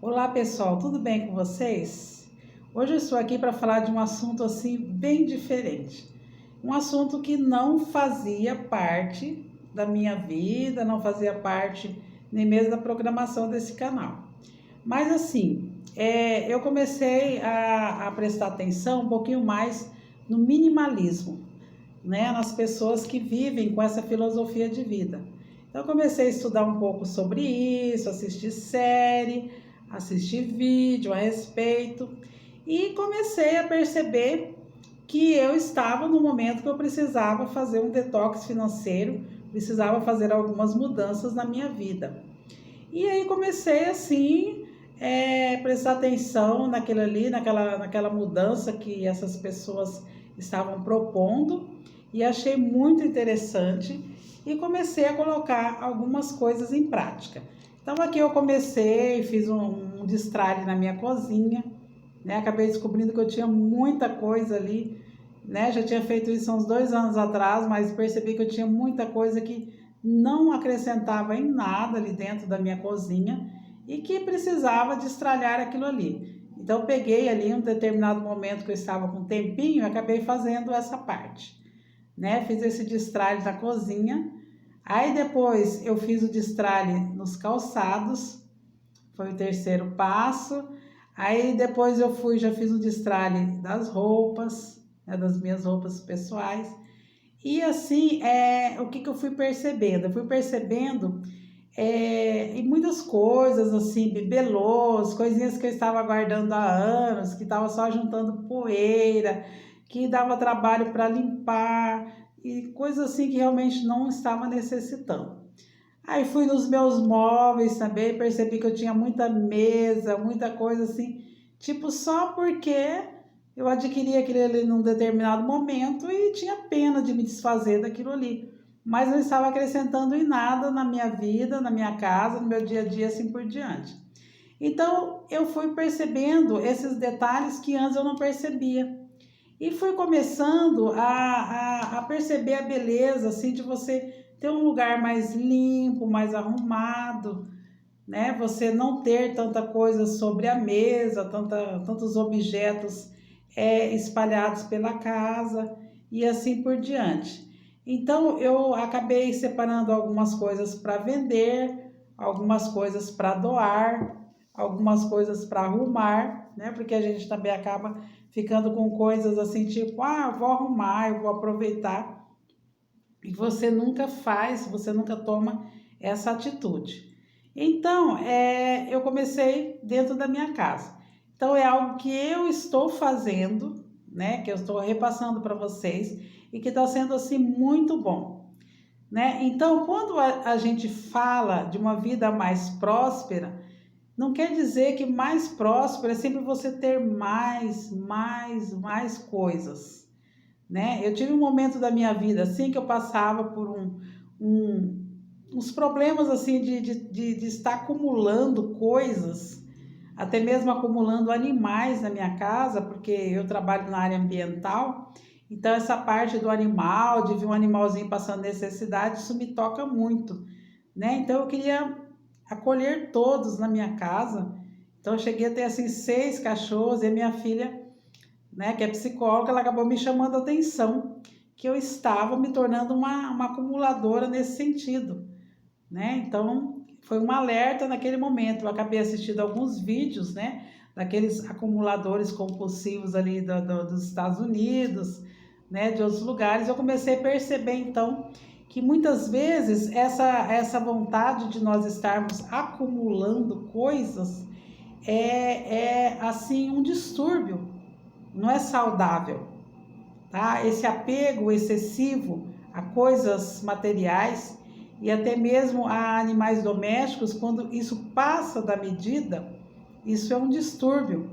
Olá pessoal, tudo bem com vocês? Hoje eu estou aqui para falar de um assunto assim bem diferente. Um assunto que não fazia parte da minha vida, não fazia parte nem mesmo da programação desse canal. Mas assim, eu comecei a prestar atenção um pouquinho mais no minimalismo, né? Nas pessoas que vivem com essa filosofia de vida. Então eu comecei a estudar um pouco sobre isso, assistir série, assistir vídeo a respeito e comecei a perceber que eu estava no momento que eu precisava fazer um detox financeiro, precisava fazer algumas mudanças na minha vida. E aí comecei assim, prestar atenção naquilo ali, naquela mudança que essas pessoas estavam propondo e achei muito interessante e comecei a colocar algumas coisas em prática. Então aqui eu comecei, fiz um destralhe na minha cozinha, né? Acabei descobrindo que eu tinha muita coisa ali, né? Já tinha feito isso há uns 2 anos atrás, mas percebi que eu tinha muita coisa que não acrescentava em nada ali dentro da minha cozinha e que precisava destralhar aquilo ali. Então eu peguei ali um determinado momento que eu estava com um tempinho e acabei fazendo essa parte, né? Fiz esse destralhe na cozinha. Aí depois eu fiz o destralhe nos calçados, foi o terceiro passo. Aí depois já fiz o destralhe das roupas, né, das minhas roupas pessoais. E assim, o que eu fui percebendo? Eu fui percebendo e muitas coisas assim, bibelôs, coisinhas que eu estava guardando há anos, que estava só juntando poeira, que dava trabalho para limpar, e coisas assim que realmente não estava necessitando. Aí fui nos meus móveis também, percebi que eu tinha muita mesa, muita coisa assim, tipo só porque eu adquiri aquilo ali num determinado momento e tinha pena de me desfazer daquilo ali. Mas não estava acrescentando em nada na minha vida, na minha casa, no meu dia a dia, assim por diante. Então eu fui percebendo esses detalhes que antes eu não percebia. E fui começando a perceber a beleza, assim, de você ter um lugar mais limpo, mais arrumado, né? Você não ter tanta coisa sobre a mesa, tantos objetos espalhados pela casa e assim por diante. Então eu acabei separando algumas coisas para vender, algumas coisas para doar, algumas coisas para arrumar, né? Porque a gente também acaba ficando com coisas assim, tipo, vou arrumar, eu vou aproveitar. E você nunca faz, você nunca toma essa atitude. Então, eu comecei dentro da minha casa. Então, é algo que eu estou fazendo, né? Que eu estou repassando para vocês e que está sendo assim muito bom, né? Então, quando a gente fala de uma vida mais próspera, não quer dizer que mais próspero é sempre você ter mais coisas, né? Eu tive um momento da minha vida assim que eu passava por um, uns problemas assim de estar acumulando coisas, até mesmo acumulando animais na minha casa, porque eu trabalho na área ambiental, então essa parte do animal, de ver um animalzinho passando necessidade, isso me toca muito, né? Então eu queria acolher todos na minha casa. Então eu cheguei a ter assim 6 cachorros e a minha filha, né, que é psicóloga, ela acabou me chamando a atenção que eu estava me tornando uma acumuladora nesse sentido, né? Então foi um alerta naquele momento. Eu acabei assistindo alguns vídeos, né, daqueles acumuladores compulsivos ali dos Estados Unidos, né, de outros lugares. Eu comecei a perceber então que muitas vezes essa vontade de nós estarmos acumulando coisas é assim um distúrbio, não é saudável, tá? Esse apego excessivo a coisas materiais e até mesmo a animais domésticos, quando isso passa da medida, isso é um distúrbio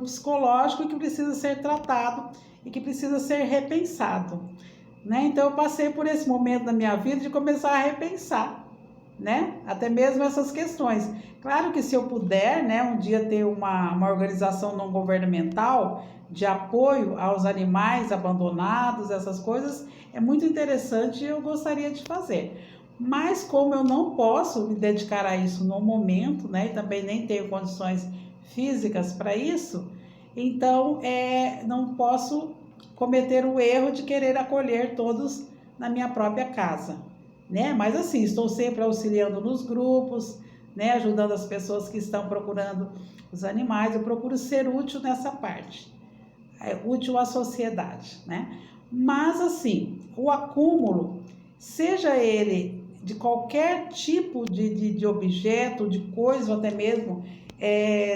psicológico que precisa ser tratado e que precisa ser repensado, né? Então eu passei por esse momento da minha vida de começar a repensar, né? Até mesmo essas questões. Claro que se eu puder, né, um dia ter uma organização não governamental de apoio aos animais abandonados, essas coisas, é muito interessante e eu gostaria de fazer. Mas como eu não posso me dedicar a isso no momento, né, e também nem tenho condições físicas para isso, então não posso cometer o erro de querer acolher todos na minha própria casa, né? Mas assim, estou sempre auxiliando nos grupos, né, ajudando as pessoas que estão procurando os animais. Eu procuro ser útil nessa parte, útil à sociedade, né? Mas assim, o acúmulo, seja ele de qualquer tipo de objeto, de coisa, ou até mesmo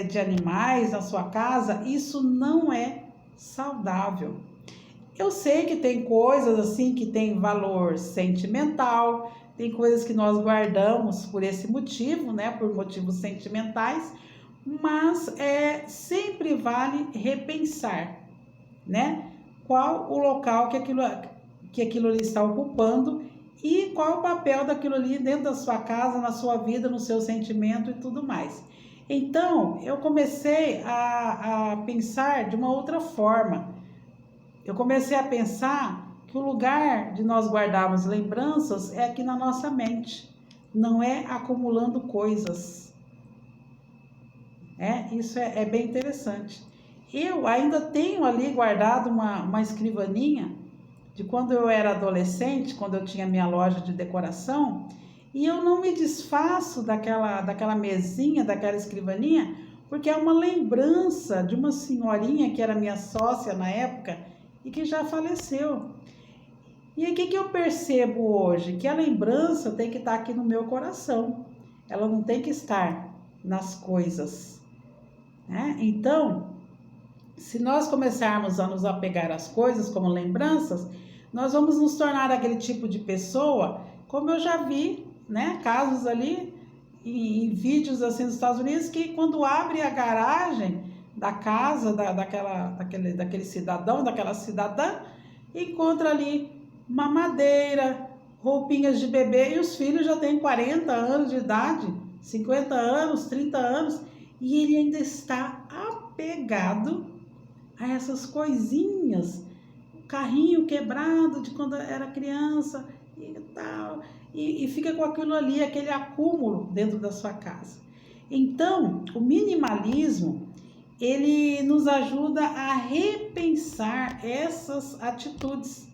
de animais na sua casa, isso não é saudável. Eu sei que tem coisas assim que tem valor sentimental, tem coisas que nós guardamos por esse motivo, né, por motivos sentimentais, mas sempre vale repensar, né, qual o local que aquilo ali está ocupando e qual o papel daquilo ali dentro da sua casa, na sua vida, no seu sentimento e tudo mais. Então, eu comecei a pensar de uma outra forma. Eu comecei a pensar que o lugar de nós guardarmos lembranças é aqui na nossa mente, não é acumulando coisas. Isso é bem interessante. Eu ainda tenho ali guardado uma escrivaninha de quando eu era adolescente, quando eu tinha minha loja de decoração, e eu não me desfaço daquela mesinha, daquela escrivaninha, porque é uma lembrança de uma senhorinha que era minha sócia na época e que já faleceu. E o que eu percebo hoje? Que a lembrança tem que estar aqui no meu coração, ela não tem que estar nas coisas, né? Então, se nós começarmos a nos apegar às coisas como lembranças, nós vamos nos tornar aquele tipo de pessoa, como eu já vi, né, casos ali em vídeos assim dos Estados Unidos, que quando abre a garagem da casa daquele cidadão, daquela cidadã, encontra ali mamadeira, roupinhas de bebê, e os filhos já têm 40 anos de idade, 50 anos, 30 anos, e ele ainda está apegado a essas coisinhas, o carrinho quebrado de quando era criança e tal, e fica com aquilo ali, aquele acúmulo dentro da sua casa. Então, o minimalismo, ele nos ajuda a repensar essas atitudes,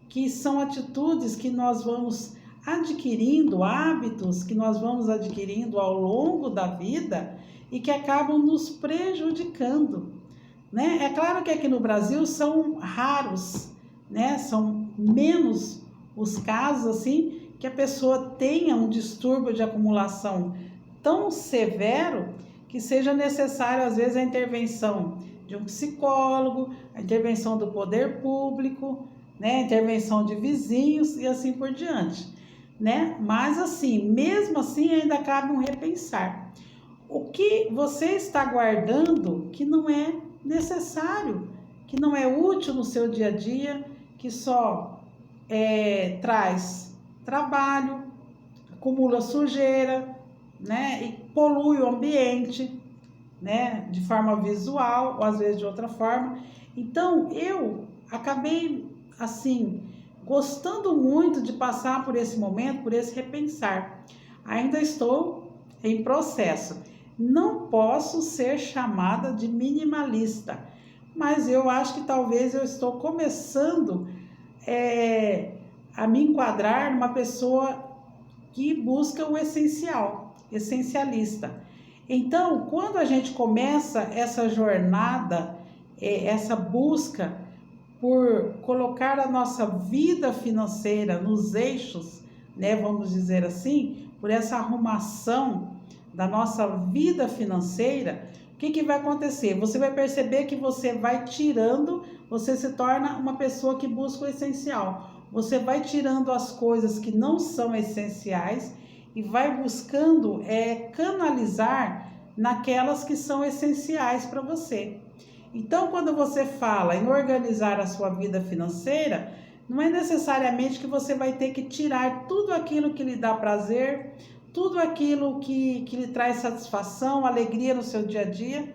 que são atitudes que nós vamos adquirindo, hábitos que nós vamos adquirindo ao longo da vida e que acabam nos prejudicando, né? É claro que aqui no Brasil são raros, né? São menos os casos assim que a pessoa tenha um distúrbio de acumulação tão severo que seja necessário às vezes a intervenção de um psicólogo, a intervenção do poder público, né? A intervenção de vizinhos e assim por diante, né? Mas assim, mesmo assim ainda cabe um repensar. O que você está guardando que não é necessário, que não é útil no seu dia a dia, que só traz trabalho, acumula sujeira, né, e polui o ambiente, né, de forma visual ou às vezes de outra forma. Então eu acabei assim gostando muito de passar por esse momento, por esse repensar. Ainda estou em processo. Não posso ser chamada de minimalista, mas eu acho que talvez eu estou começando a me enquadrar numa pessoa que busca o essencial, essencialista. Então, quando a gente começa essa jornada, essa busca por colocar a nossa vida financeira nos eixos, né, vamos dizer assim, por essa arrumação da nossa vida financeira, o que vai acontecer? Você vai perceber que você vai tirando, você se torna uma pessoa que busca o essencial. Você vai tirando as coisas que não são essenciais e vai buscando canalizar naquelas que são essenciais para você. Então, quando você fala em organizar a sua vida financeira, não é necessariamente que você vai ter que tirar tudo aquilo que lhe dá prazer, tudo aquilo que lhe traz satisfação, alegria no seu dia a dia,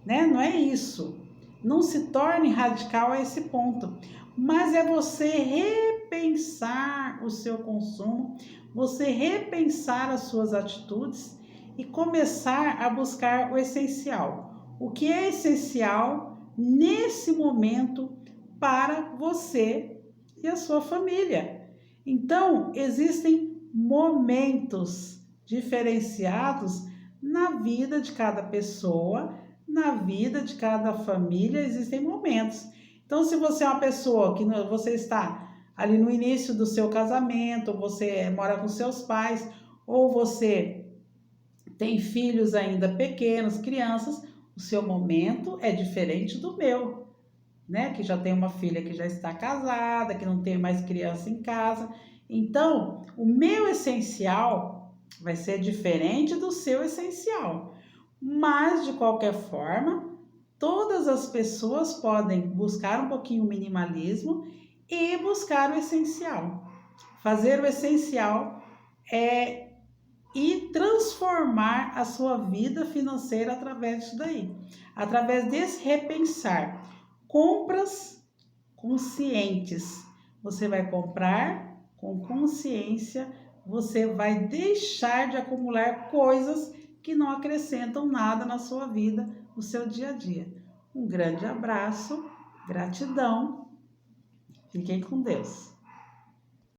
né? Não é isso. Não se torne radical a esse ponto, mas é você repensar o seu consumo, você repensar as suas atitudes e começar a buscar o essencial. O que é essencial nesse momento para você e a sua família. Então, existem momentos diferenciados na vida de cada pessoa, na vida de cada família, existem momentos. Então, se você é uma pessoa que você está ali no início do seu casamento, você mora com seus pais, ou você tem filhos ainda pequenos, crianças, o seu momento é diferente do meu, né? Que já tem uma filha que já está casada, que não tem mais criança em casa. Então, o meu essencial vai ser diferente do seu essencial. Mas, de qualquer forma, todas as pessoas podem buscar um pouquinho o minimalismo e buscar o essencial. Fazer o essencial é e transformar a sua vida financeira através disso daí. Através desse repensar. Compras conscientes. Você vai comprar com consciência, você vai deixar de acumular coisas que não acrescentam nada na sua vida, no seu dia a dia. Um grande abraço, gratidão, fiquem com Deus.